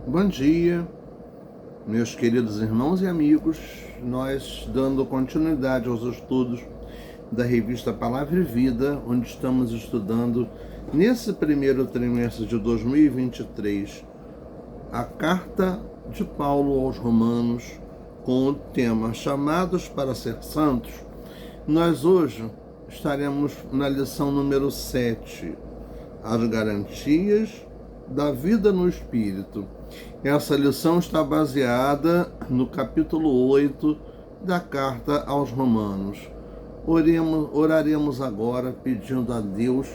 Bom dia, meus queridos irmãos e amigos. Nós dando continuidade aos estudos da revista Palavra e Vida, onde estamos estudando nesse primeiro trimestre de 2023 a carta de Paulo aos Romanos com o tema Chamados para ser Santos. Nós hoje estaremos na lição número 7, as garantias da vida no Espírito. Essa lição está baseada no capítulo 8 da carta aos Romanos. Oraremos agora pedindo a Deus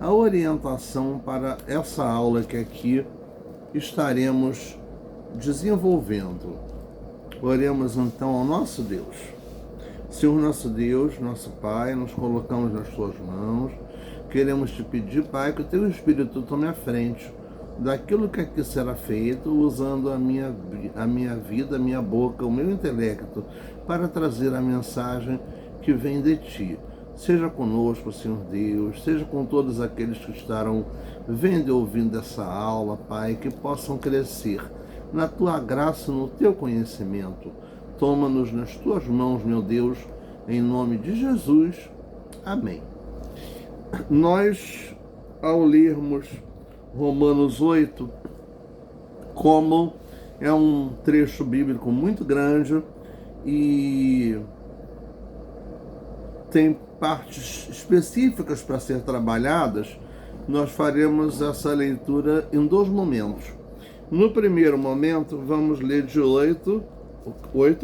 a orientação para essa aula que aqui estaremos desenvolvendo. Oremos então ao nosso Deus. Senhor nosso Deus, nosso Pai, nos colocamos nas tuas mãos. Queremos te pedir, Pai, que o teu Espírito tome a frente daquilo que aqui será feito, usando a minha vida, a minha boca, o meu intelecto, para trazer a mensagem que vem de ti. Seja conosco, Senhor Deus, seja com todos aqueles que estarão vendo e ouvindo essa aula, Pai, que possam crescer na tua graça, no teu conhecimento. Toma-nos nas tuas mãos, meu Deus, em nome de Jesus. Amém. Nós, ao lermos Romanos 8, como é um trecho bíblico muito grande e tem partes específicas para ser trabalhadas, nós faremos essa leitura em dois momentos. No primeiro momento, vamos ler de 8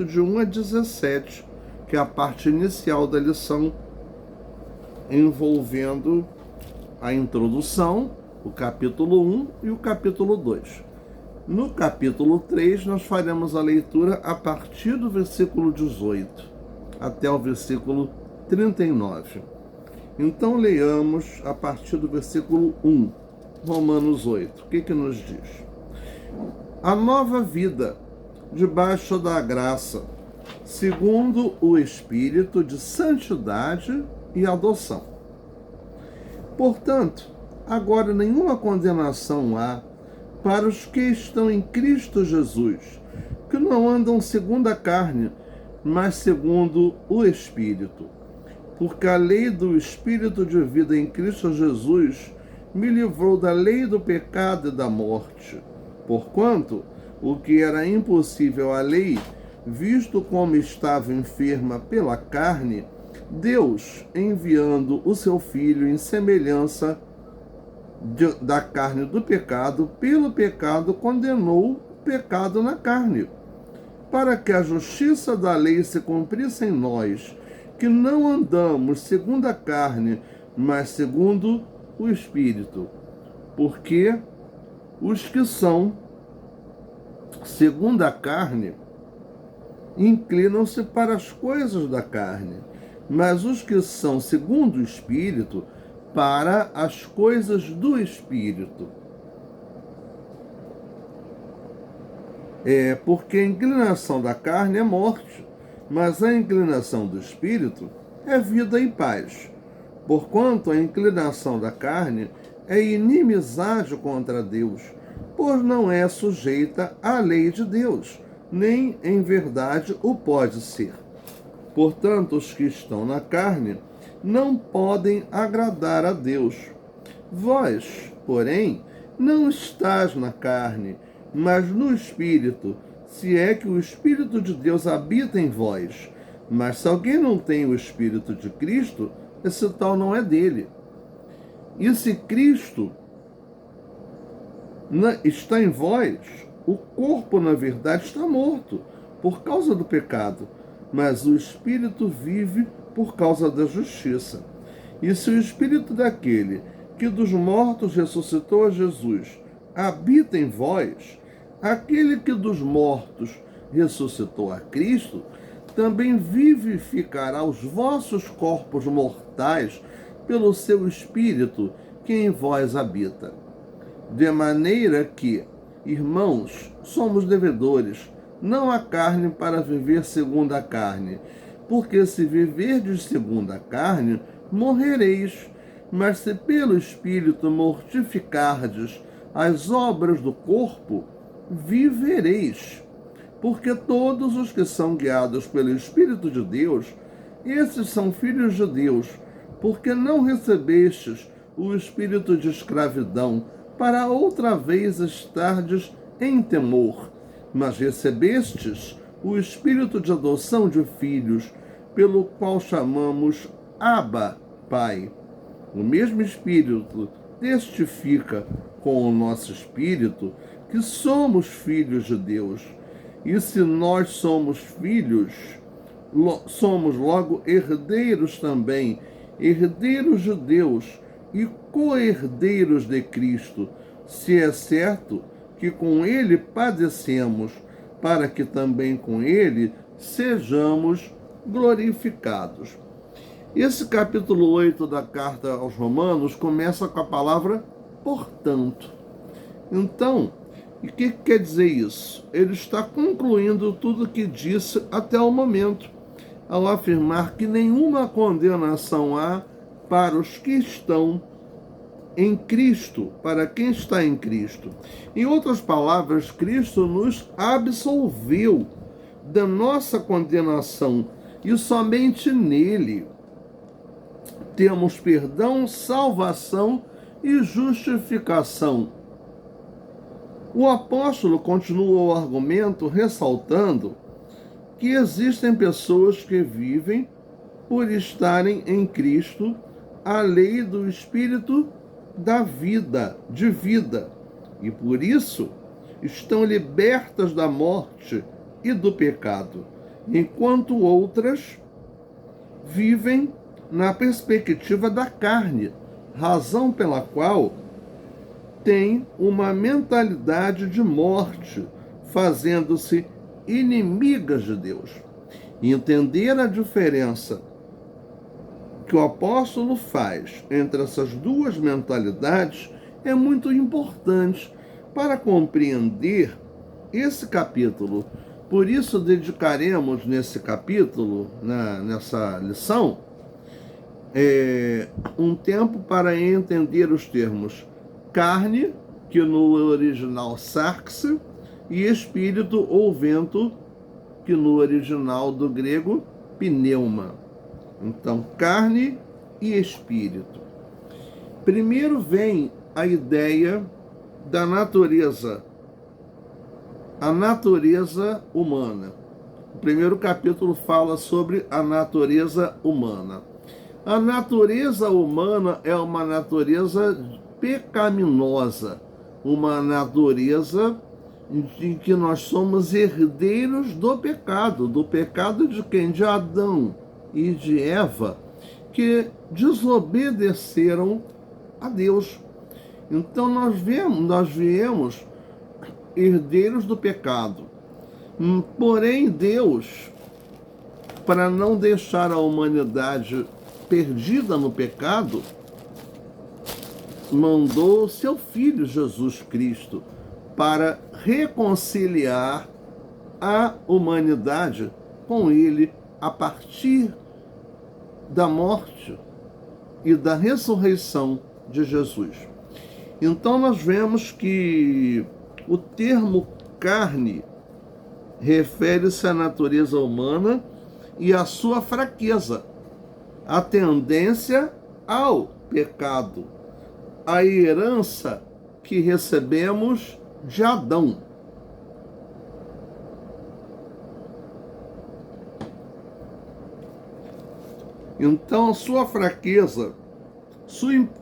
de 1 a 17, que é a parte inicial da lição, envolvendo a introdução, o capítulo 1 e o capítulo 2. No capítulo 3, nós faremos a leitura a partir do versículo 18 até o versículo 39. Então, leiamos a partir do versículo 1, Romanos 8. O que nos diz? A nova vida, debaixo da graça, segundo o Espírito de santidade e adoção. Portanto, agora nenhuma condenação há para os que estão em Cristo Jesus, que não andam segundo a carne, mas segundo o Espírito. Porque a lei do Espírito de vida em Cristo Jesus me livrou da lei do pecado e da morte. Porquanto, o que era impossível à lei, visto como estava enferma pela carne, Deus, enviando o seu Filho em semelhança da carne do pecado, pelo pecado condenou o pecado na carne, para que a justiça da lei se cumprisse em nós, que não andamos segundo a carne, mas segundo o Espírito. Porque os que são segundo a carne inclinam-se para as coisas da carne, mas os que são segundo o Espírito, para as coisas do Espírito. Porque a inclinação da carne é morte, mas a inclinação do Espírito é vida e paz. Porquanto a inclinação da carne é inimizade contra Deus, pois não é sujeita à lei de Deus, nem em verdade o pode ser. Portanto, os que estão na carne não podem agradar a Deus. Vós, porém, não estás na carne, mas no Espírito, se é que o Espírito de Deus habita em vós. Mas se alguém não tem o Espírito de Cristo, esse tal não é dele. E se Cristo está em vós, o corpo, na verdade, está morto por causa do pecado, mas o Espírito vive por causa da justiça. E se o Espírito daquele que dos mortos ressuscitou a Jesus habita em vós, aquele que dos mortos ressuscitou a Cristo, também vivificará os vossos corpos mortais pelo seu Espírito que em vós habita. De maneira que, irmãos, somos devedores, não à carne para viver segundo a carne, porque se viverdes segundo a carne, morrereis. Mas se pelo Espírito mortificardes as obras do corpo, vivereis. Porque todos os que são guiados pelo Espírito de Deus, esses são filhos de Deus. Porque não recebestes o espírito de escravidão, para outra vez estardes em temor, mas recebestes o espírito de adoção de filhos, pelo qual chamamos Abba, Pai. O mesmo Espírito testifica com o nosso espírito que somos filhos de Deus. E se nós somos filhos, somos logo herdeiros também, herdeiros de Deus e co-herdeiros de Cristo, se é certo que com ele padecemos, para que também com ele sejamos glorificados. Esse capítulo 8 da carta aos Romanos começa com a palavra portanto. Então, o que quer dizer isso? Ele está concluindo tudo o que disse até o momento, ao afirmar que nenhuma condenação há para os que estão em Cristo, para quem está em Cristo. Em outras palavras, Cristo nos absolveu da nossa condenação e somente nele temos perdão, salvação e justificação. O apóstolo continua o argumento ressaltando que existem pessoas que vivem por estarem em Cristo a lei do Espírito da vida, de vida, e por isso estão libertas da morte e do pecado, enquanto outras vivem na perspectiva da carne, razão pela qual têm uma mentalidade de morte, fazendo-se inimigas de Deus. Entender a diferença que o apóstolo faz entre essas duas mentalidades é muito importante para compreender esse capítulo. Por isso, dedicaremos nesse capítulo, nessa lição, um tempo para entender os termos carne, que no original sarx, e espírito ou vento, que no original do grego pneuma. Então, carne e espírito. Primeiro vem a ideia da natureza, a natureza humana. O primeiro capítulo fala sobre a natureza humana. A natureza humana é uma natureza pecaminosa, uma natureza em que nós somos herdeiros do pecado de quem? De Adão e de Eva, que desobedeceram a Deus. Então nós viemos herdeiros do pecado. Porém, Deus, para não deixar a humanidade perdida no pecado, mandou seu Filho Jesus Cristo para reconciliar a humanidade com Ele a partir da morte e da ressurreição de Jesus. Então nós vemos que o termo carne refere-se à natureza humana e à sua fraqueza, a tendência ao pecado, a herança que recebemos de Adão. Então, sua fraqueza,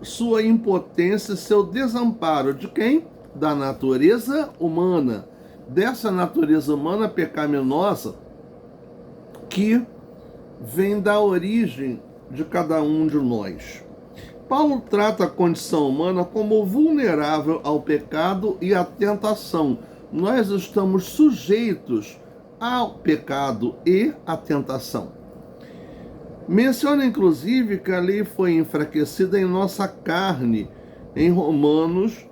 sua impotência, seu desamparo de quem? Da natureza humana, dessa natureza humana pecaminosa que vem da origem de cada um de nós. Paulo trata a condição humana como vulnerável ao pecado e à tentação. Nós estamos sujeitos ao pecado e à tentação. Menciona, inclusive, que a lei foi enfraquecida em nossa carne, em Romanos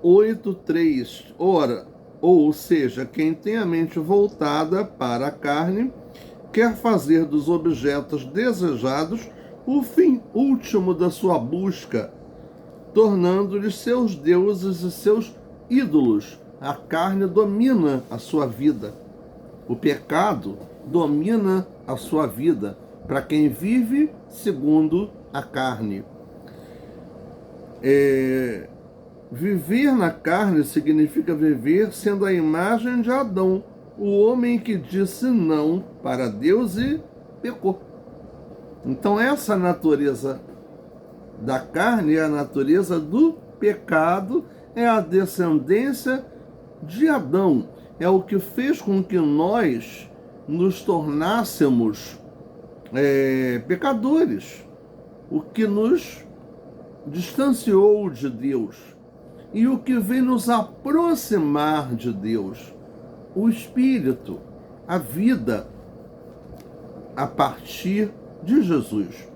8:3. Ora, ou seja, quem tem a mente voltada para a carne, quer fazer dos objetos desejados o fim último da sua busca, tornando-lhes seus deuses e seus ídolos, A carne domina a sua vida. O pecado domina a sua vida para quem vive segundo a carne. Viver na carne significa viver sendo a imagem de Adão, o homem que disse não para Deus e pecou. Então essa natureza da carne é a natureza do pecado, é a descendência de Adão, é o que fez com que nós nos tornássemos pecadores, o que nos distanciou de Deus e o que vem nos aproximar de Deus, o Espírito, a vida a partir de Jesus.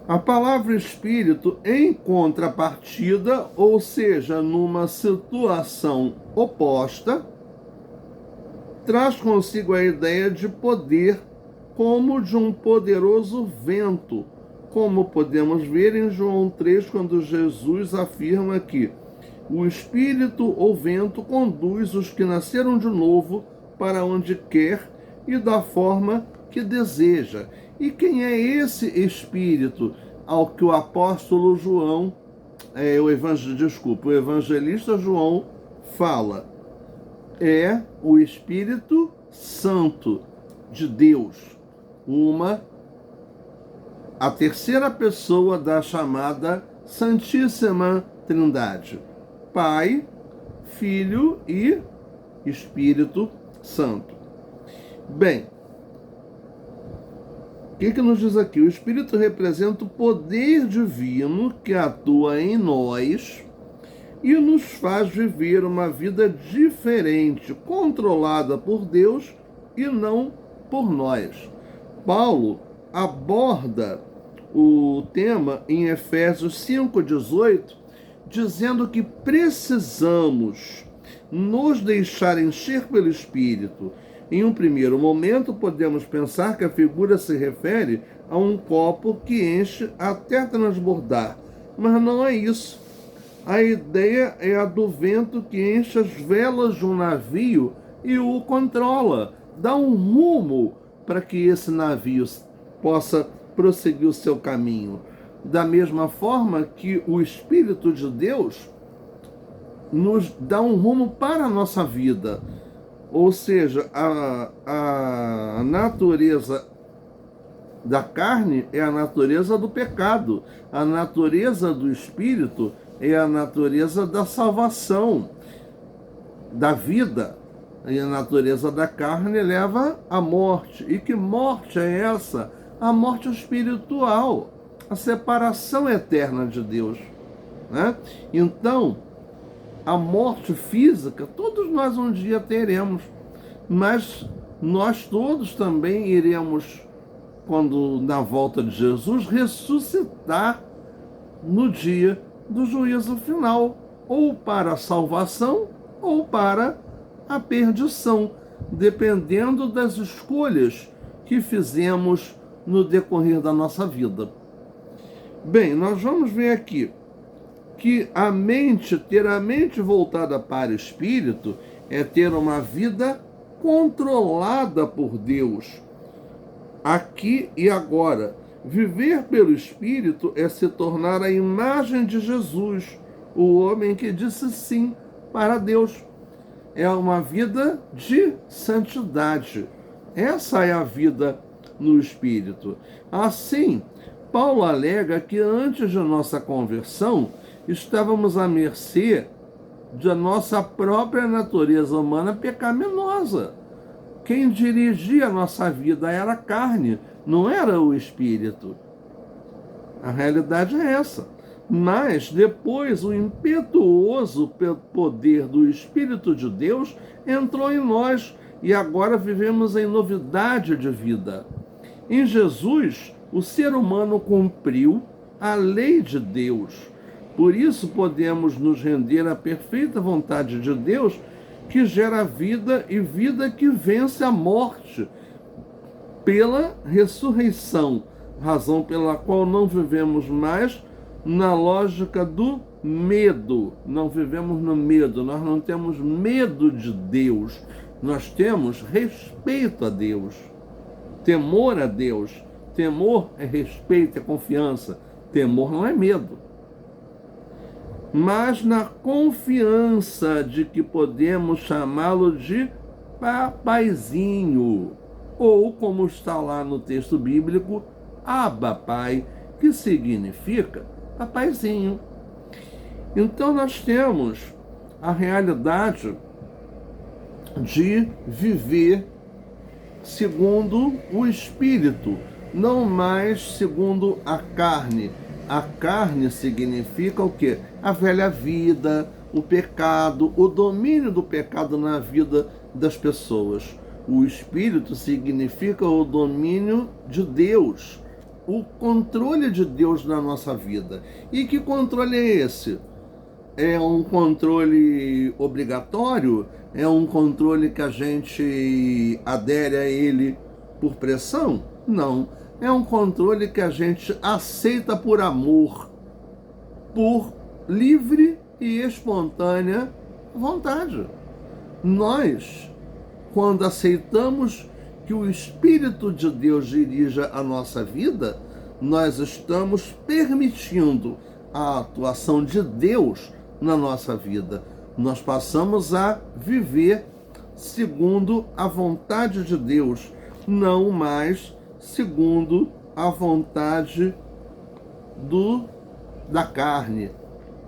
A palavra Espírito, em contrapartida, ou seja, numa situação oposta, traz consigo a ideia de poder como de um poderoso vento, como podemos ver em João 3, quando Jesus afirma que o Espírito ou vento conduz os que nasceram de novo para onde quer e da forma que deseja. E quem é esse Espírito ao que o apóstolo João, o evangelista João fala? É o Espírito Santo de Deus, a terceira pessoa da chamada Santíssima Trindade, Pai, Filho e Espírito Santo. Bem, o que nos diz aqui? O Espírito representa o poder divino que atua em nós e nos faz viver uma vida diferente, controlada por Deus e não por nós. Paulo aborda o tema em Efésios 5,18, dizendo que precisamos nos deixar encher pelo Espírito. Em um primeiro momento, podemos pensar que a figura se refere a um copo que enche até transbordar, mas não é isso. A ideia é a do vento que enche as velas de um navio e o controla, dá um rumo para que esse navio possa prosseguir o seu caminho. Da mesma forma que o Espírito de Deus nos dá um rumo para a nossa vida. Ou seja, a natureza da carne é a natureza do pecado. A natureza do Espírito é a natureza da salvação, da vida. E a natureza da carne leva à morte. E que morte é essa? A morte espiritual, a separação eterna de Deus, né? Então, a morte física, todos nós um dia teremos, mas nós todos também iremos, quando na volta de Jesus, ressuscitar no dia do juízo final, ou para a salvação, ou para a perdição, dependendo das escolhas que fizemos no decorrer da nossa vida. Bem, nós vamos ver aqui que ter a mente voltada para o Espírito é ter uma vida controlada por Deus, aqui e agora. Viver pelo Espírito é se tornar a imagem de Jesus, o homem que disse sim para Deus. É uma vida de santidade. Essa é a vida no Espírito. Assim, Paulo alega que antes de nossa conversão, estávamos à mercê da nossa própria natureza humana pecaminosa. Quem dirigia a nossa vida era a carne, não era o Espírito. A realidade é essa. Mas depois o impetuoso poder do Espírito de Deus entrou em nós e agora vivemos em novidade de vida. Em Jesus, o ser humano cumpriu a lei de Deus. Por isso podemos nos render à perfeita vontade de Deus, que gera vida e vida que vence a morte pela ressurreição, razão pela qual não vivemos mais na lógica do medo, não vivemos no medo, nós não temos medo de Deus, nós temos respeito a Deus, temor a Deus. Temor é respeito, é confiança. Temor não é medo. Mas na confiança de que podemos chamá-lo de papaizinho, ou como está lá no texto bíblico, Abba Pai, que significa papaizinho. Então nós temos a realidade de viver segundo o Espírito, não mais segundo a carne. A carne significa o quê? A velha vida, o pecado, o domínio do pecado na vida das pessoas. O Espírito significa o domínio de Deus, o controle de Deus na nossa vida. E que controle é esse? É um controle obrigatório? É um controle que a gente adere a ele por pressão? Não. É um controle que a gente aceita por amor, por livre e espontânea vontade. Nós, quando aceitamos que o Espírito de Deus dirija a nossa vida, nós estamos permitindo a atuação de Deus na nossa vida. Nós passamos a viver segundo a vontade de Deus, não mais segundo a vontade da carne,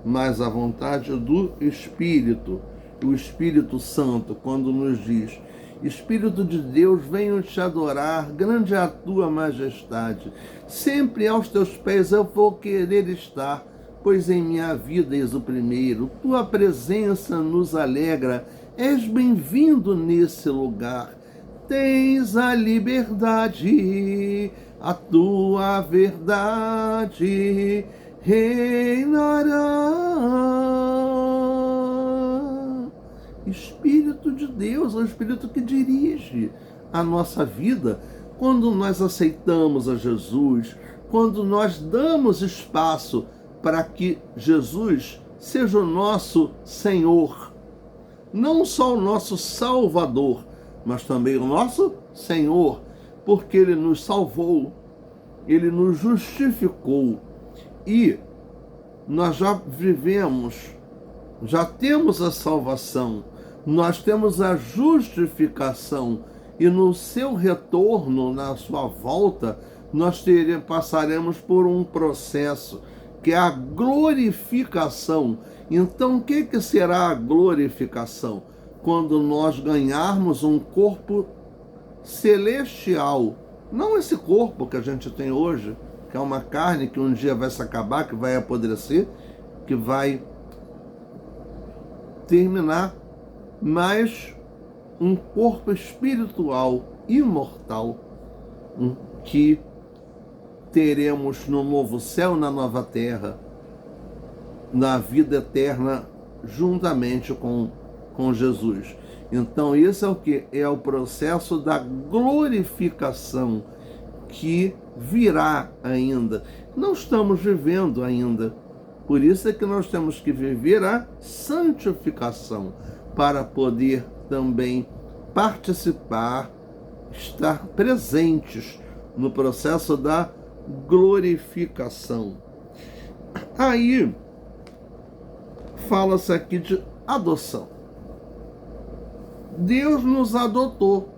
mas a vontade do Espírito. O Espírito Santo, quando nos diz: Espírito de Deus, venho te adorar, grande é a tua majestade. Sempre aos teus pés eu vou querer estar, pois em minha vida és o primeiro. Tua presença nos alegra, és bem-vindo nesse lugar. Tens a liberdade, a tua verdade reinará. Espírito de Deus é o Espírito que dirige a nossa vida. Quando nós aceitamos a Jesus, quando nós damos espaço para que Jesus seja o nosso Senhor, não só o nosso Salvador, mas também o nosso Senhor, porque Ele nos salvou, Ele nos justificou e nós já vivemos, já temos a salvação, nós temos a justificação e no seu retorno, na sua volta, nós passaremos por um processo que é a glorificação. Então, o que será a glorificação? Quando nós ganharmos um corpo celestial, não esse corpo que a gente tem hoje, que é uma carne que um dia vai se acabar, que vai apodrecer, que vai terminar, mas um corpo espiritual, imortal, que teremos no novo céu, na nova terra, na vida eterna, juntamente com Jesus. Então, isso é o que? É o processo da glorificação que virá ainda. Não estamos vivendo ainda. Por isso é que nós temos que viver a santificação para poder também participar, estar presentes no processo da glorificação. Aí fala-se aqui de adoção. Deus nos adotou,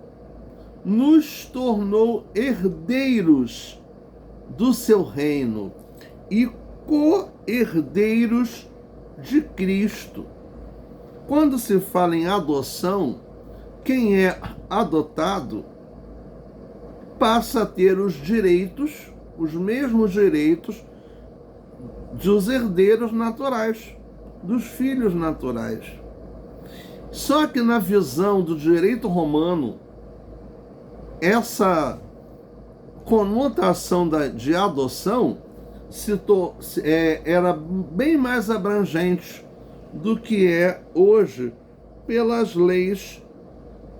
nos tornou herdeiros do seu reino e co-herdeiros de Cristo. Quando se fala em adoção, quem é adotado passa a ter os direitos, os mesmos direitos dos herdeiros naturais, dos filhos naturais. Só que na visão do direito romano, essa conotação de adoção era bem mais abrangente do que é hoje pelas leis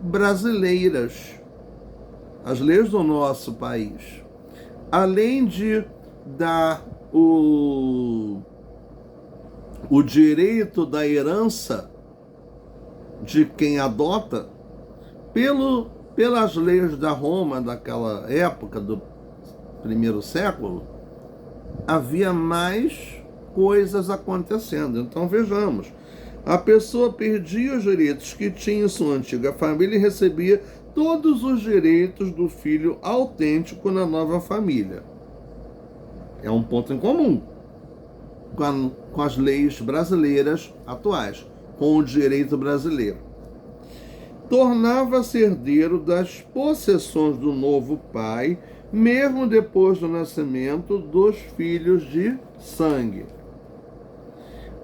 brasileiras, as leis do nosso país. Além de dar o direito da herança de quem adota pelas leis da Roma daquela época, do primeiro século, havia mais coisas acontecendo. Então vejamos, a pessoa perdia os direitos que tinha em sua antiga família e recebia todos os direitos do filho autêntico na nova família. É um ponto em comum com as leis brasileiras atuais, com o direito brasileiro. Tornava-se herdeiro das possessões do novo pai, mesmo depois do nascimento dos filhos de sangue.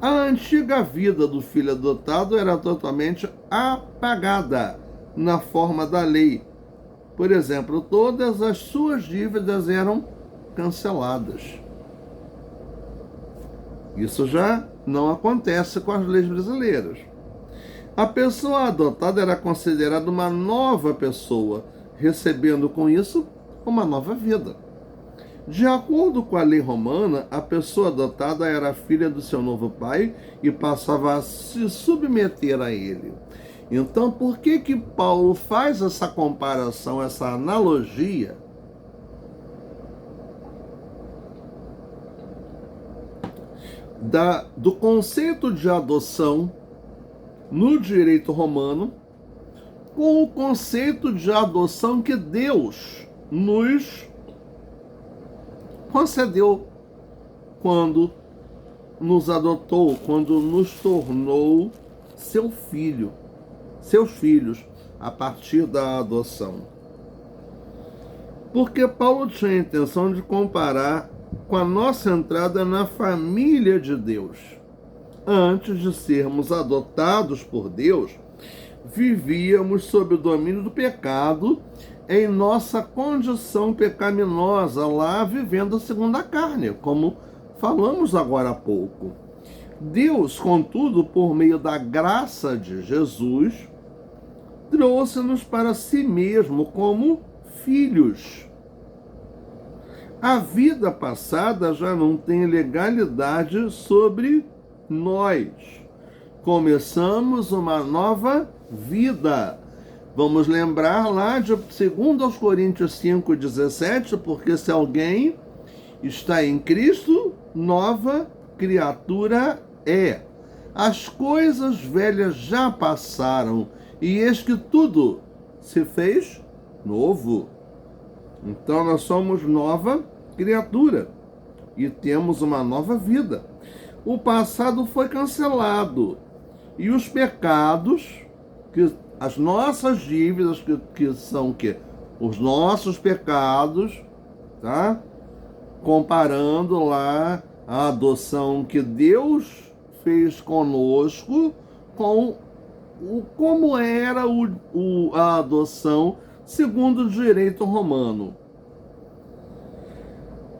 A antiga vida do filho adotado era totalmente apagada na forma da lei. Por exemplo, todas as suas dívidas eram canceladas. Isso já não acontece com as leis brasileiras. A pessoa adotada era considerada uma nova pessoa, recebendo com isso uma nova vida. De acordo com a lei romana, a pessoa adotada era filha do seu novo pai e passava a se submeter a ele. Então, por que Paulo faz essa comparação, essa analogia do conceito de adoção no direito romano com o conceito de adoção que Deus nos concedeu quando nos adotou, quando nos tornou seus filhos, a partir da adoção? Porque Paulo tinha a intenção de comparar com a nossa entrada na família de Deus. Antes de sermos adotados por Deus, vivíamos sob o domínio do pecado em nossa condição pecaminosa, lá vivendo segundo a carne, como falamos agora há pouco. Deus, contudo, por meio da graça de Jesus, trouxe-nos para si mesmo como filhos. A vida passada já não tem legalidade sobre nós. Começamos uma nova vida. Vamos lembrar lá de 2 Coríntios 5,17, porque se alguém está em Cristo, nova criatura é. As coisas velhas já passaram, e eis que tudo se fez novo. Então nós somos nova criatura e temos uma nova vida. O passado foi cancelado e os pecados, as nossas dívidas, que são os nossos pecados, tá? Comparando lá a adoção que Deus fez conosco com como era a adoção segundo o direito romano.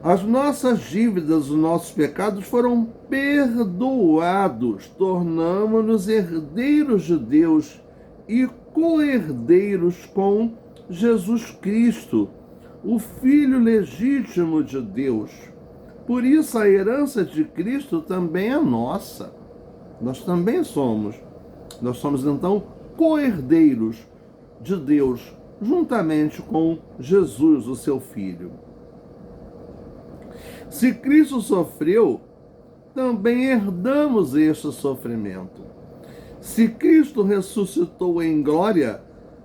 As nossas dívidas, os nossos pecados foram perdoados, tornamos-nos herdeiros de Deus e co-herdeiros com Jesus Cristo, o Filho legítimo de Deus. Por isso a herança de Cristo também é nossa. Nós também somos. Nós somos então co-herdeiros de Deus, juntamente com Jesus, o seu Filho. Se Cristo sofreu, também herdamos este sofrimento. Se Cristo ressuscitou em glória,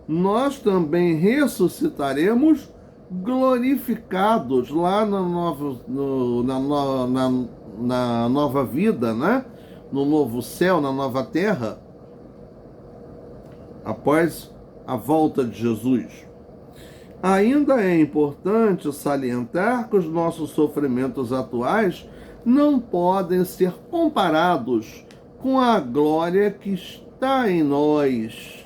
nós também ressuscitaremos glorificados lá na nova vida, né? No novo céu, na nova terra, após a volta de Jesus. Ainda é importante salientar que os nossos sofrimentos atuais não podem ser comparados com a glória que está em nós,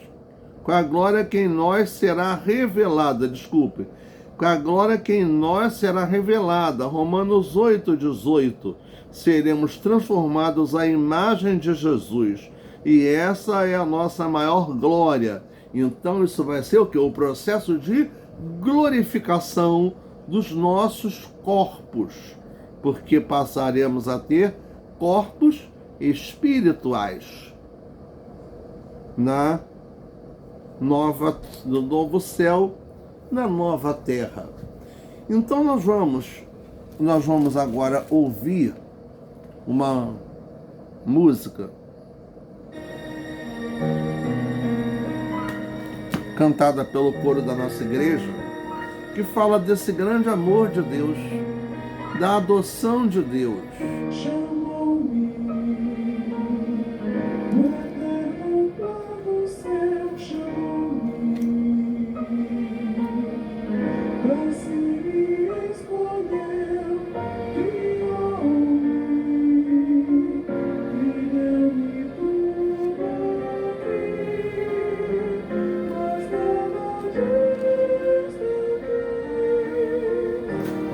com a glória que em nós será revelada, com a glória que em nós será revelada. Romanos 8,18, seremos transformados à imagem de Jesus, e essa é a nossa maior glória. Então isso vai ser o quê? O processo de glorificação dos nossos corpos, porque passaremos a ter corpos espirituais no novo céu, na nova terra. Então nós vamos agora ouvir uma música cantada pelo coro da nossa igreja, que fala desse grande amor de Deus, da adoção de Deus. Chamou-me no eterno plano seu, chamou-me pra si me escolheu, criou-me e deu-me tudo aqui, mas nada diz meu Deus.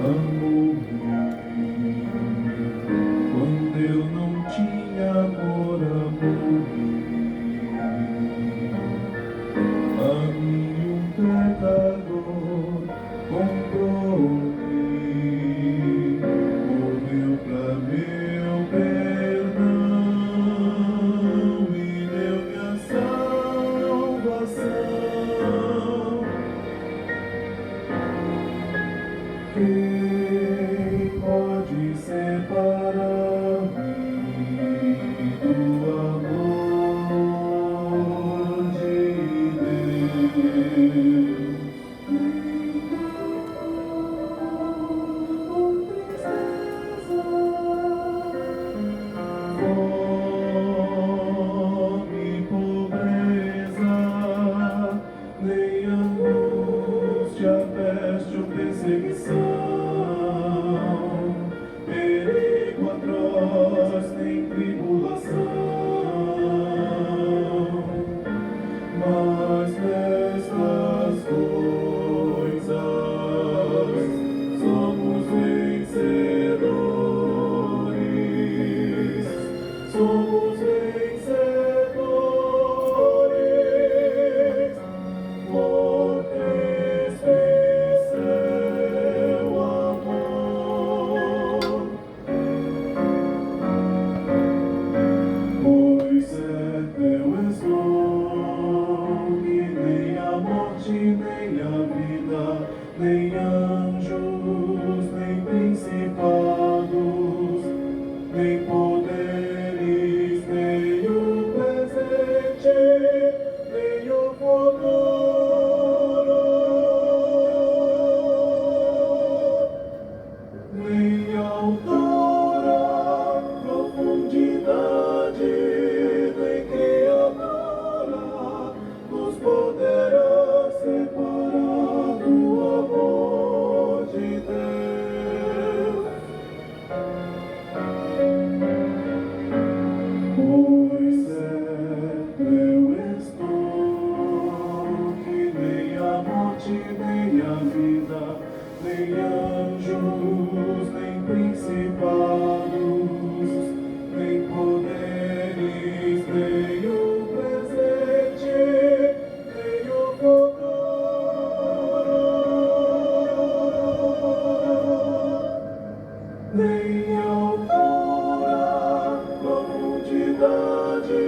Amou-me quando eu não tinha amor, amor-me a mim pecador, comprou-me, morreu pra meu perdão e deu-me a salvação. Quem pode separar-me do amor de Deus? Nem tristeza, fome, pobreza, nem angústia, peste ou perseguição, perigo atroz, nem tribulação. Mas nestas coisas somos vencedores, somos vencedores, por Cristo e seu amor. Pois certo eu estou que nem a morte, nem a vida, nem anjos, nem principados, nem poderes, nem o presente, nem o futuro, nem altura, profundidade, nem criatura nos poderá separar do amor de Deus. Pois certo eu estou que nem a morte, nem a vida, nem anjos, nem principados, nem poderes, nem o presente, nem o futuro, nem altura, profundidade,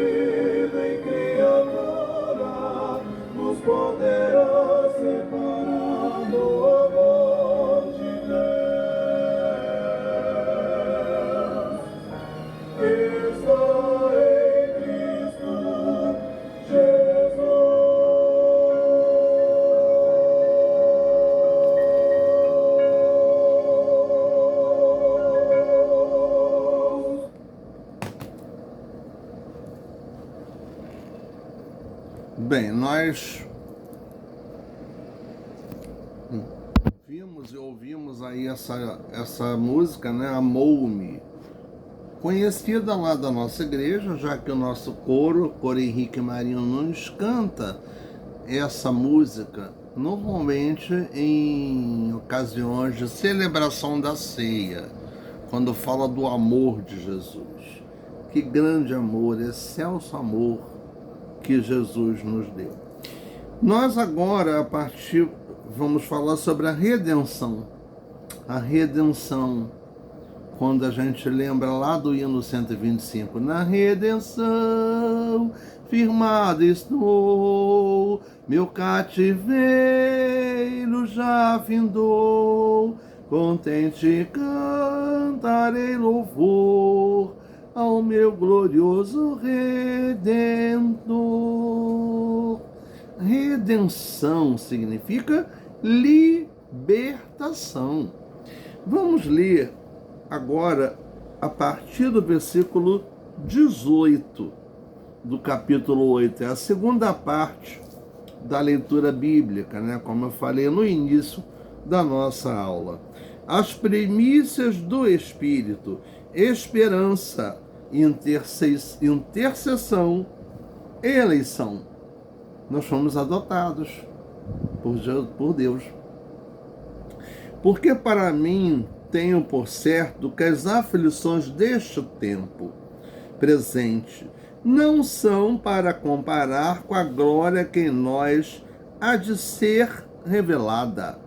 nem criatura nos poderá separar do amor de Deus, que está em Cristo Jesus. Bem, nós vimos e ouvimos aí essa música, né? Amou-me, conhecida lá da nossa igreja, já que o nosso coro Henrique Marinho Nunes, canta essa música normalmente em ocasiões de celebração da ceia, quando fala do amor de Jesus. Que grande amor, excelso amor que Jesus nos deu. Nós agora, vamos falar sobre a redenção. A redenção quando a gente lembra lá do hino 125, na redenção firmado estou, meu cativeiro já findou, contente cantarei louvor ao meu glorioso Redentor. Redenção significa libertação. Vamos ler agora a partir do versículo 18 do capítulo 8. É a segunda parte da leitura bíblica, né? Como eu falei no início da nossa aula. As primícias do Espírito, esperança, intercessão e eleição. Nós fomos adotados por Deus. Porque para mim tenho por certo que as aflições deste tempo presente não são para comparar com a glória que em nós há de ser revelada.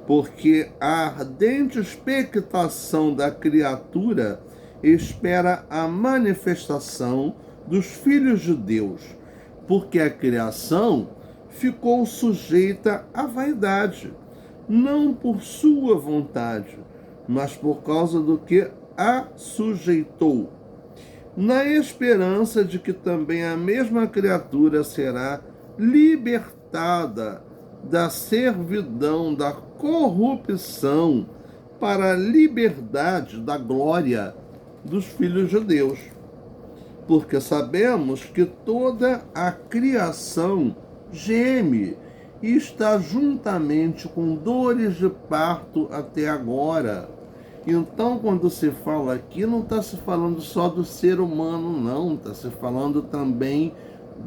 Porque a ardente expectação da criatura espera a manifestação dos filhos de Deus, porque a criação ficou sujeita à vaidade, não por sua vontade, mas por causa do que a sujeitou, na esperança de que também a mesma criatura será libertada da servidão, da corrupção, para a liberdade da glória dos filhos de Deus. Porque sabemos que toda a criação geme e está juntamente com dores de parto até agora. Então, quando se fala aqui, não está se falando só do ser humano, não. Está se falando também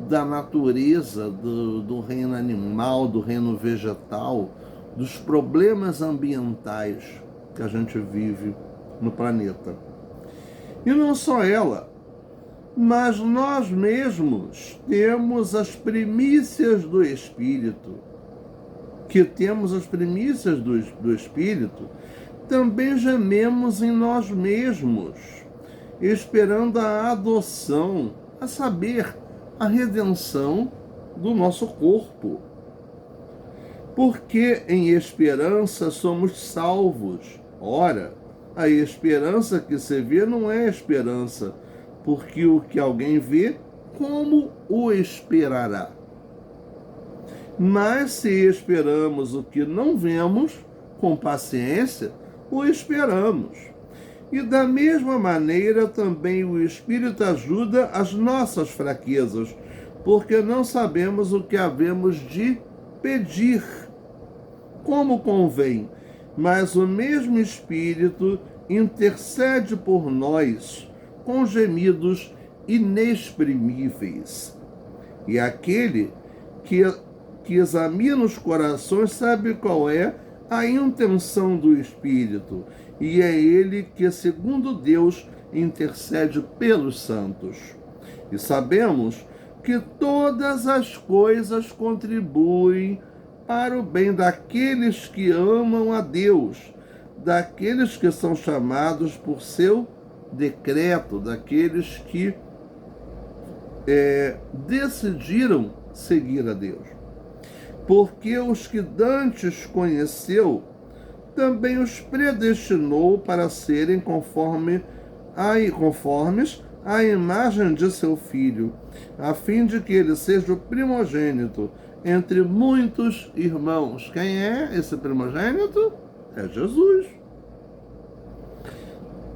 da natureza, do reino animal, do reino vegetal, dos problemas ambientais que a gente vive no planeta. E não só ela, mas nós mesmos temos as primícias do Espírito. Que temos as primícias do Espírito, também gememos em nós mesmos, esperando a adoção, a saber, a redenção do nosso corpo. Porque em esperança somos salvos. Ora, a esperança que se vê não é esperança, porque o que alguém vê, como o esperará? Mas se esperamos o que não vemos, com paciência, o esperamos. E da mesma maneira também o Espírito ajuda as nossas fraquezas, porque não sabemos o que havemos de pedir, como convém, mas o mesmo Espírito intercede por nós com gemidos inexprimíveis. E aquele que examina os corações sabe qual é a intenção do Espírito, e é ele que, segundo Deus, intercede pelos santos. E sabemos que todas as coisas contribuem para o bem daqueles que amam a Deus, daqueles que são chamados por seu decreto, daqueles que decidiram seguir a Deus. Porque os que dantes conheceu, também os predestinou para serem conformes à imagem de seu Filho, a fim de que ele seja o primogênito entre muitos irmãos. Quem é esse primogênito? É Jesus.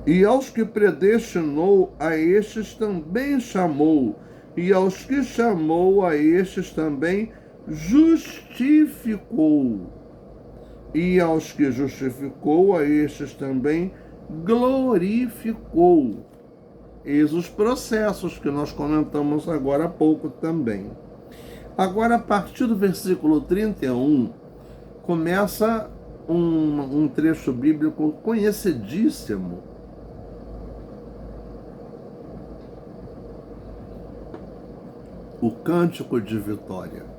E aos que predestinou, a estes também chamou, e aos que chamou, a estes também justificou, e aos que justificou, a estes também glorificou. Eis os processos que nós comentamos agora há pouco também. Agora, a partir do versículo 31, começa um trecho bíblico conhecidíssimo. O Cântico de Vitória.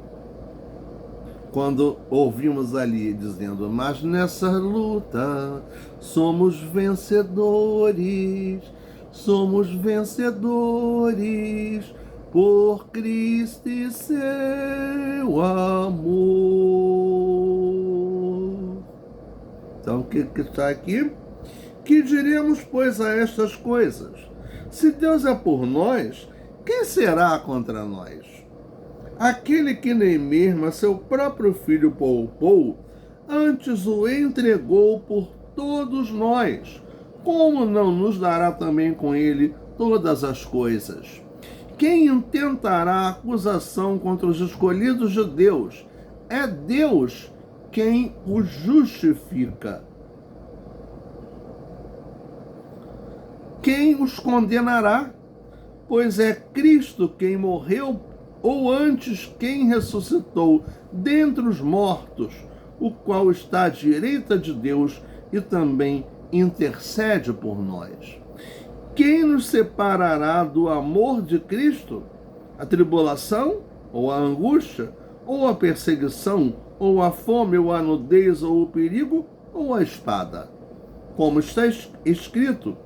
quando ouvimos ali dizendo: mas nessa luta somos vencedores por Cristo e seu amor. Então, o que está aqui? Que diremos, pois, a estas coisas? Se Deus é por nós, quem será contra nós? Aquele que nem mesmo a seu próprio filho poupou, antes o entregou por todos nós, como não nos dará também com ele todas as coisas? Quem intentará acusação contra os escolhidos de Deus? É Deus quem os justifica. Quem os condenará? Pois é Cristo quem morreu, ou antes quem ressuscitou dentre os mortos, o qual está à direita de Deus e também intercede por nós. Quem nos separará do amor de Cristo? A tribulação, ou a angústia, ou a perseguição, ou a fome, ou a nudez, ou o perigo, ou a espada? Como está escrito: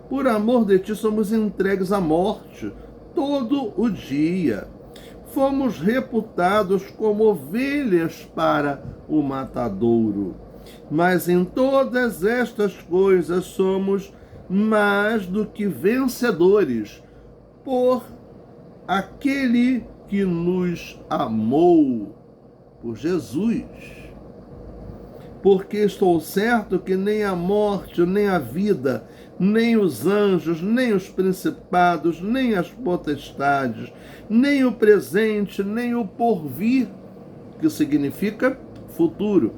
por amor de ti somos entregues à morte todo o dia. Fomos reputados como ovelhas para o matadouro. Mas em todas estas coisas somos mais do que vencedores por aquele que nos amou, por Jesus. Porque estou certo que nem a morte, nem a vida, nem os anjos, nem os principados, nem as potestades, nem o presente, nem o porvir, que significa futuro,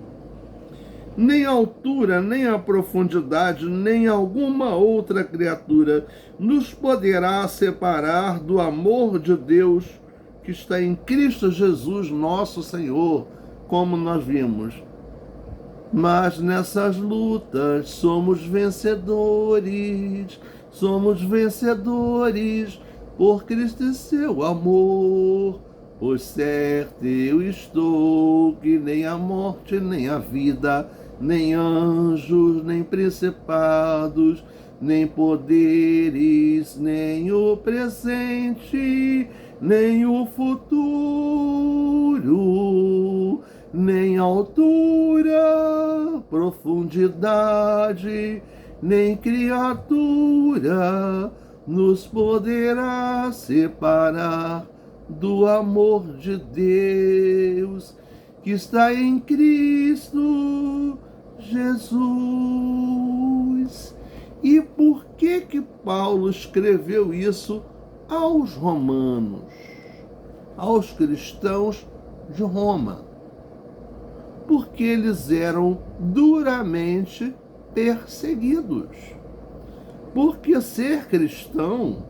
nem a altura, nem a profundidade, nem alguma outra criatura nos poderá separar do amor de Deus que está em Cristo Jesus, nosso Senhor, como nós vimos. Mas nessas lutas somos vencedores por Cristo e seu amor. Pois certo eu estou que nem a morte, nem a vida, nem anjos, nem principados, nem poderes, nem o presente, nem o futuro, nem altura, profundidade, nem criatura nos poderá separar do amor de Deus que está em Cristo Jesus. E por que Paulo escreveu isso aos romanos, aos cristãos de Roma? Porque eles eram duramente perseguidos. Porque ser cristão,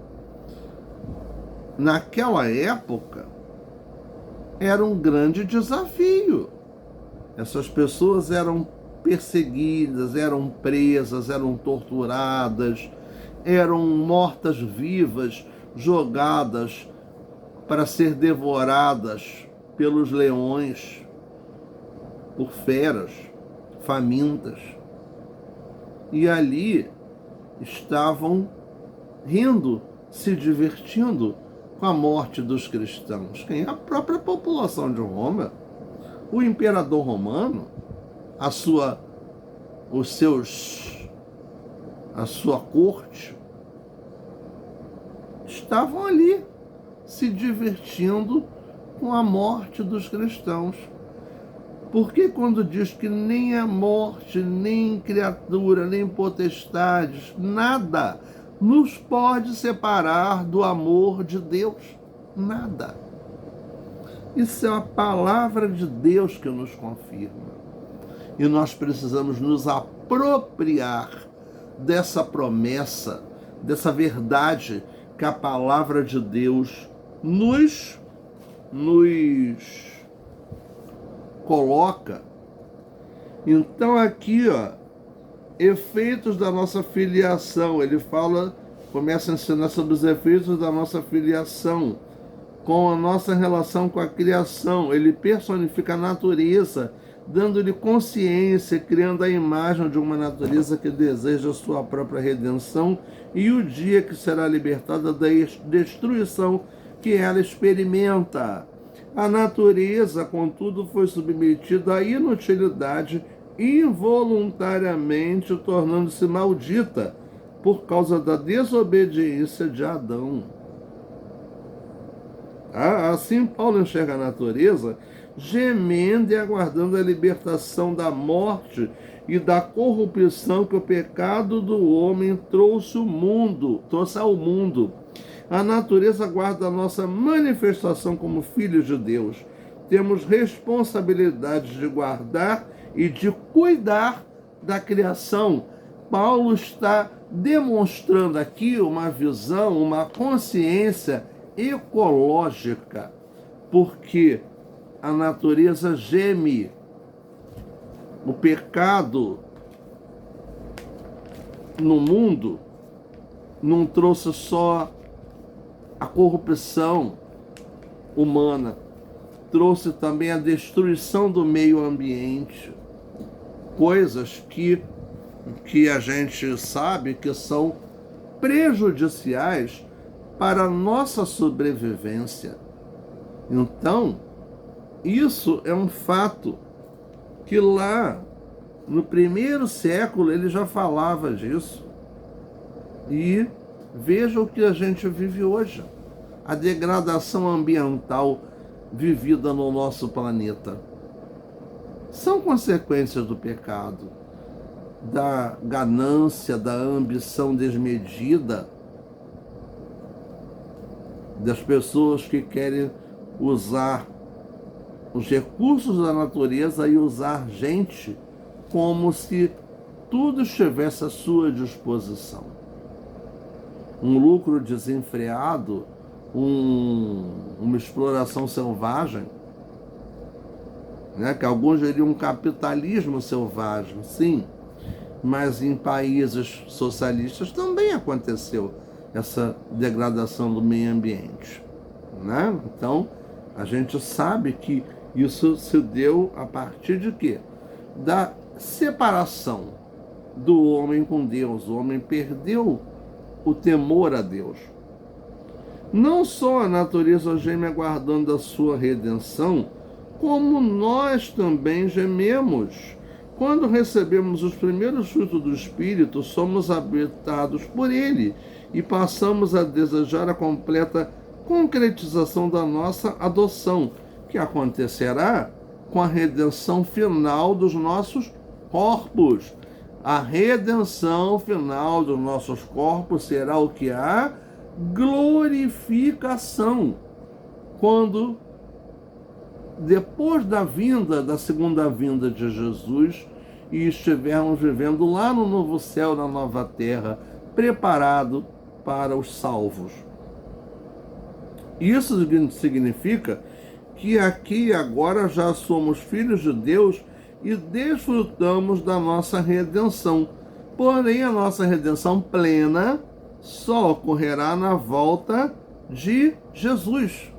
naquela época, era um grande desafio. Essas pessoas eram perseguidas, eram presas, eram torturadas, eram mortas vivas, jogadas para ser devoradas pelos leões, por feras famintas. E ali estavam rindo, se divertindo com a morte dos cristãos. Quem? A própria população de Roma, o imperador romano, a sua corte, estavam ali se divertindo com a morte dos cristãos. Porque quando diz que nem a morte, nem criatura, nem potestades, nada nos pode separar do amor de Deus? Nada. Isso é a palavra de Deus que nos confirma. E nós precisamos nos apropriar dessa promessa, dessa verdade que a palavra de Deus nos coloca. Então aqui, efeitos da nossa filiação. Ele começa a ensinar sobre os efeitos da nossa filiação. com a nossa relação com a criação. Ele personifica a natureza, dando-lhe consciência, criando a imagem de uma natureza que deseja sua própria redenção e o dia que será libertada da destruição que ela experimenta. A natureza, contudo, foi submetida à inutilidade involuntariamente, tornando-se maldita por causa da desobediência de Adão. Assim, Paulo enxerga a natureza gemendo e aguardando a libertação da morte e da corrupção que o pecado do homem trouxe ao mundo. A natureza aguarda a nossa manifestação como filhos de Deus. Temos responsabilidade de guardar e de cuidar da criação. Paulo está demonstrando aqui uma visão, uma consciência ecológica, porque a natureza geme. O pecado no mundo não trouxe só a corrupção humana, trouxe também a destruição do meio ambiente, coisas que a gente sabe que são prejudiciais para a nossa sobrevivência. Então, isso é um fato que lá no primeiro século ele já falava disso. E veja o que a gente vive hoje. A degradação ambiental vivida no nosso planeta. São consequências do pecado, da ganância, da ambição desmedida, das pessoas que querem usar os recursos da natureza e usar gente como se tudo estivesse à sua disposição. Um lucro desenfreado, uma exploração selvagem, né? Que alguns diriam um capitalismo selvagem, sim, mas em países socialistas também aconteceu essa degradação do meio ambiente, né? Então, a gente sabe que isso se deu a partir de quê? Da separação do homem com Deus. O homem perdeu o temor a Deus. Não só a natureza geme aguardando a sua redenção, como nós também gememos. Quando recebemos os primeiros frutos do Espírito, somos habitados por Ele e passamos a desejar a completa concretização da nossa adoção, que acontecerá com a redenção final dos nossos corpos. A redenção final dos nossos corpos será o que? A glorificação. Quando, depois da segunda vinda de Jesus, e estivermos vivendo lá no novo céu, na nova terra, preparado para os salvos. Isso significa que aqui e agora já somos filhos de Deus e desfrutamos da nossa redenção. Porém, a nossa redenção plena só ocorrerá na volta de Jesus.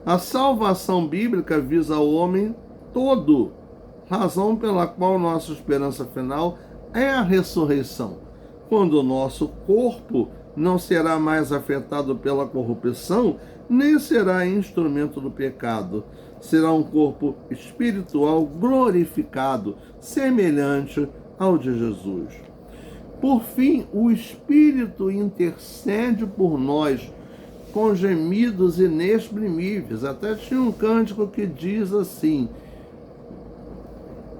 A salvação bíblica visa o homem todo, razão pela qual nossa esperança final é a ressurreição, quando o nosso corpo não será mais afetado pela corrupção, nem será instrumento do pecado. Será um corpo espiritual glorificado, semelhante ao de Jesus. Por fim, o Espírito intercede por nós com gemidos inexprimíveis. Até tinha um cântico que diz assim: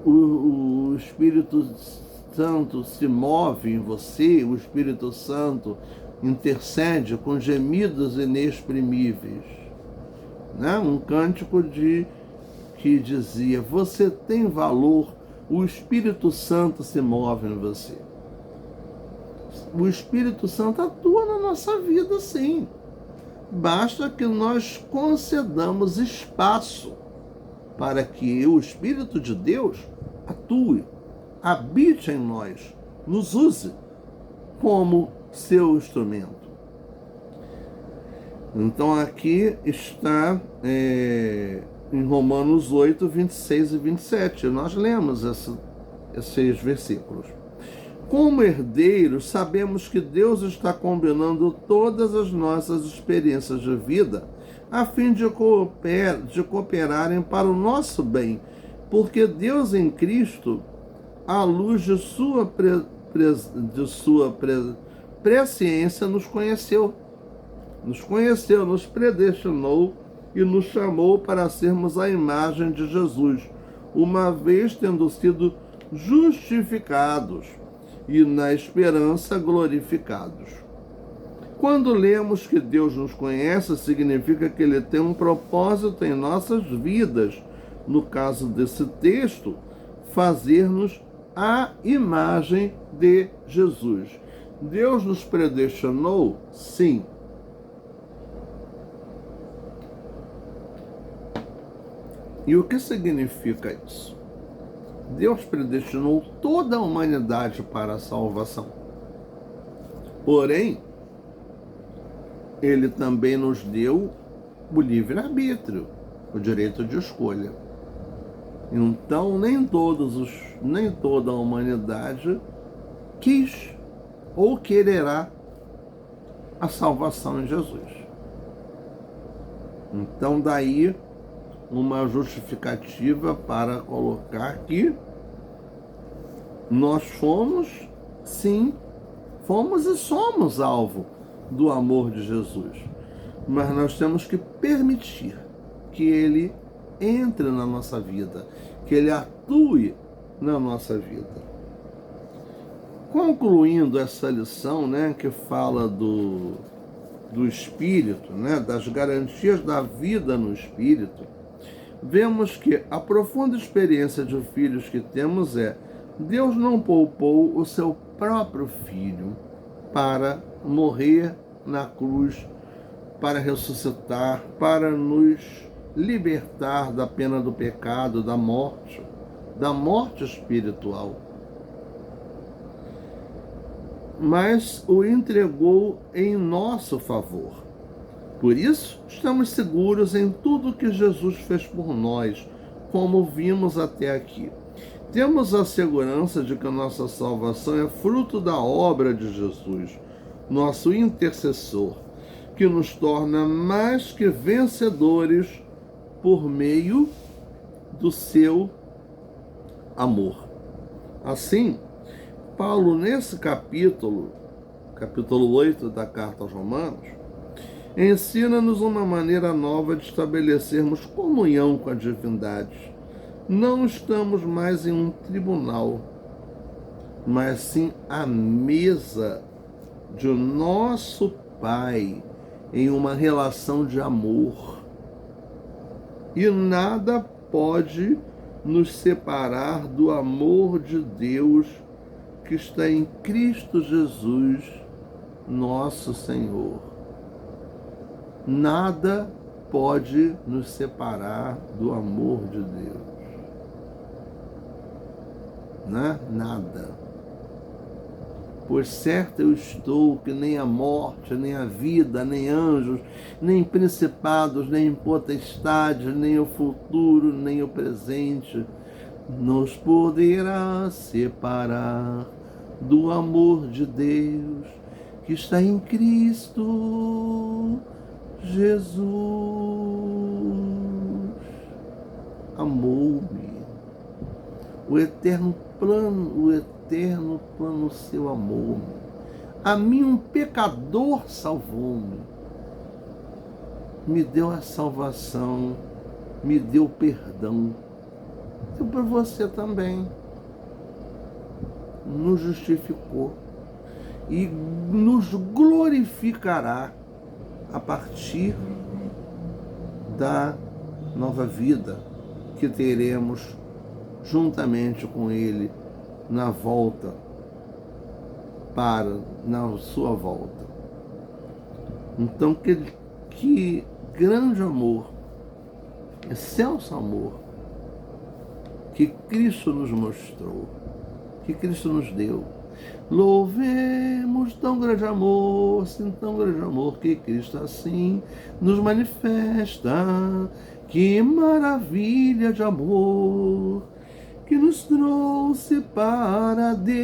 o Espírito Santo se move em você, o Espírito Santo intercede com gemidos inexprimíveis. Né? Um cântico que dizia: você tem valor, o Espírito Santo se move em você. O Espírito Santo atua na nossa vida, sim. Basta que nós concedamos espaço para que o Espírito de Deus atue, habite em nós, nos use como seu instrumento. Então aqui está em Romanos 8, 26 e 27. Nós lemos esses versículos. Como herdeiros, sabemos que Deus está combinando todas as nossas experiências de vida a fim de cooperarem para o nosso bem, porque Deus em Cristo, à luz de sua presciência, nos conheceu, nos predestinou e nos chamou para sermos a imagem de Jesus, uma vez tendo sido justificados e na esperança glorificados. Quando lemos que Deus nos conhece, significa que Ele tem um propósito em nossas vidas. No caso desse texto, fazer-nos a imagem de Jesus. Deus nos predestinou? Sim. E o que significa isso? Deus predestinou toda a humanidade para a salvação. Porém, Ele também nos deu o livre-arbítrio, o direito de escolha. Então, nem toda a humanidade quis ou quererá a salvação em Jesus. Então, daí uma justificativa para colocar que nós fomos e somos alvo do amor de Jesus. Mas nós temos que permitir que Ele entre na nossa vida, que Ele atue na nossa vida. Concluindo essa lição, que fala do Espírito, das garantias da vida no Espírito, vemos que a profunda experiência de filhos que temos Deus não poupou o seu próprio Filho para morrer na cruz, para ressuscitar, para nos libertar da pena do pecado, da morte espiritual. Mas o entregou em nosso favor. Por isso, estamos seguros em tudo que Jesus fez por nós, como vimos até aqui. Temos a segurança de que a nossa salvação é fruto da obra de Jesus, nosso intercessor, que nos torna mais que vencedores por meio do seu amor. Assim, Paulo, nesse capítulo 8 da Carta aos Romanos, ensina-nos uma maneira nova de estabelecermos comunhão com a divindade. Não estamos mais em um tribunal, mas sim à mesa de nosso Pai, em uma relação de amor. E nada pode nos separar do amor de Deus que está em Cristo Jesus, nosso Senhor. Nada pode nos separar do amor de Deus. Nada. Por certo eu estou que nem a morte, nem a vida, nem anjos, nem principados, nem potestades, nem o futuro, nem o presente nos poderá separar do amor de Deus que está em Cristo Jesus. Amou-me. O eterno plano seu amor-me. A mim, um pecador, salvou-me. Me deu a salvação, me deu perdão. E por você também. Nos justificou e nos glorificará a partir da nova vida que teremos juntamente com Ele na sua volta. Então, que grande amor, excelso amor, que Cristo nos mostrou, que Cristo nos deu. Louvemos tão grande amor, sim, tão grande amor que Cristo assim nos manifesta. Que maravilha de amor que nos trouxe para Deus,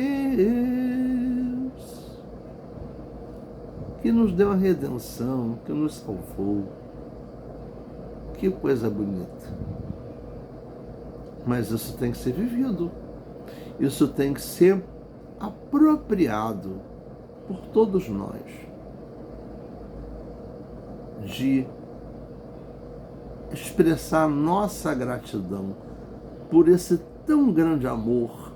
que nos deu a redenção, que nos salvou. Que coisa bonita. Mas isso tem que ser vivido. Isso tem que ser apropriado por todos nós. De expressar nossa gratidão por esse tão grande amor,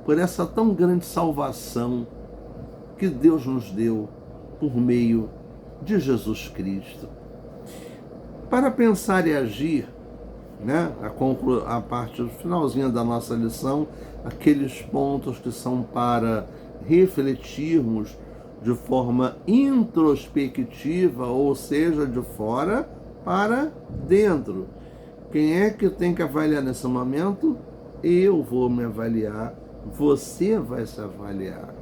por essa tão grande salvação que Deus nos deu por meio de Jesus Cristo. Para pensar e agir, né, a parte finalzinha da nossa lição, aqueles pontos que são para refletirmos de forma introspectiva, ou seja, de fora para dentro. Quem é que tem que avaliar nesse momento? Eu vou me avaliar, você vai se avaliar.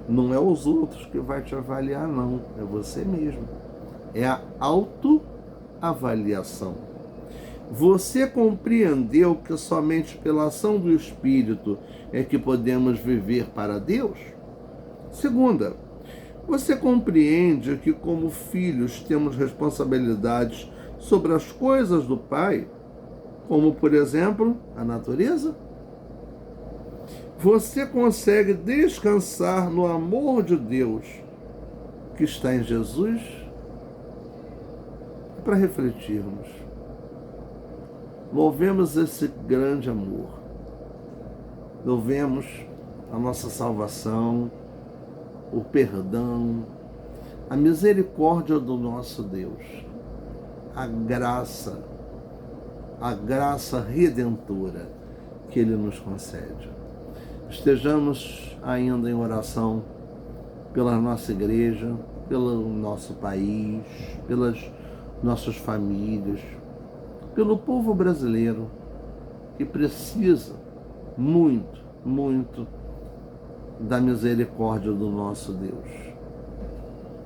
Não é os outros que vai te avaliar, não. É você mesmo. É a autoavaliação. Você compreendeu que somente pela ação do Espírito é que podemos viver para Deus? Segunda, você compreende que como filhos temos responsabilidades sobre as coisas do Pai, como, por exemplo, a natureza? Você consegue descansar no amor de Deus que está em Jesus? Para refletirmos. Louvemos esse grande amor. Louvemos a nossa salvação, o perdão, a misericórdia do nosso Deus, a graça redentora que Ele nos concede. Estejamos ainda em oração pela nossa igreja, pelo nosso país, pelas nossas famílias, pelo povo brasileiro que precisa muito, muito da misericórdia do nosso Deus.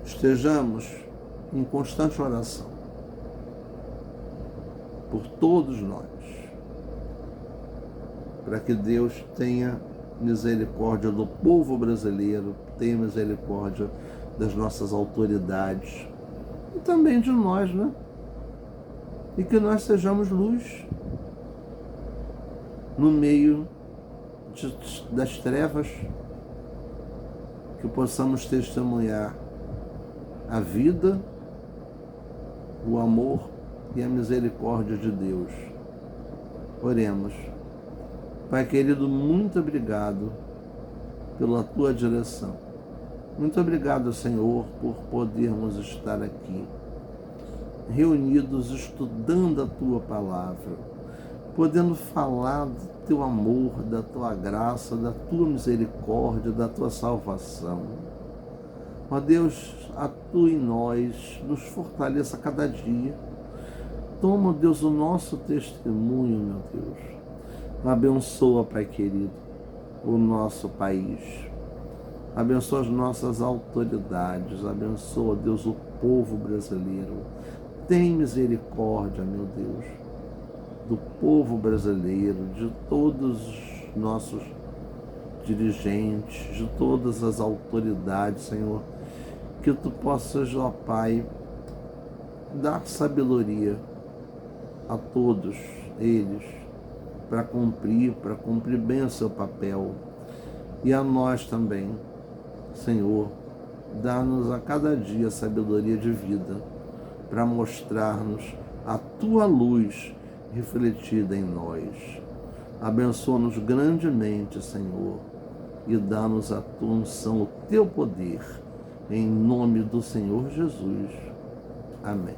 Estejamos em constante oração por todos nós, para que Deus tenha misericórdia do povo brasileiro, tenha misericórdia das nossas autoridades e também de nós, né? E que nós sejamos luz no meio das trevas, que possamos testemunhar a vida, o amor e a misericórdia de Deus. Oremos. Pai querido, muito obrigado pela tua direção. Muito obrigado, Senhor, por podermos estar aqui, reunidos, estudando a tua palavra, podendo falar do teu amor, da tua graça, da tua misericórdia, da tua salvação. Ó Deus, atua em nós, nos fortaleça a cada dia. Toma, Deus, o nosso testemunho, meu Deus. Abençoa, Pai querido, o nosso país. Abençoa as nossas autoridades. Abençoa, Deus, o povo brasileiro. Tem misericórdia, meu Deus, do povo brasileiro, de todos os nossos dirigentes, de todas as autoridades, Senhor. Que tu possas, ó Pai, dar sabedoria a todos eles para cumprir bem o seu papel. E a nós também, Senhor, dá-nos a cada dia sabedoria de vida para mostrar-nos a tua luz refletida em nós. Abençoa-nos grandemente, Senhor, e dá-nos a tua unção, o teu poder, em nome do Senhor Jesus. Amém.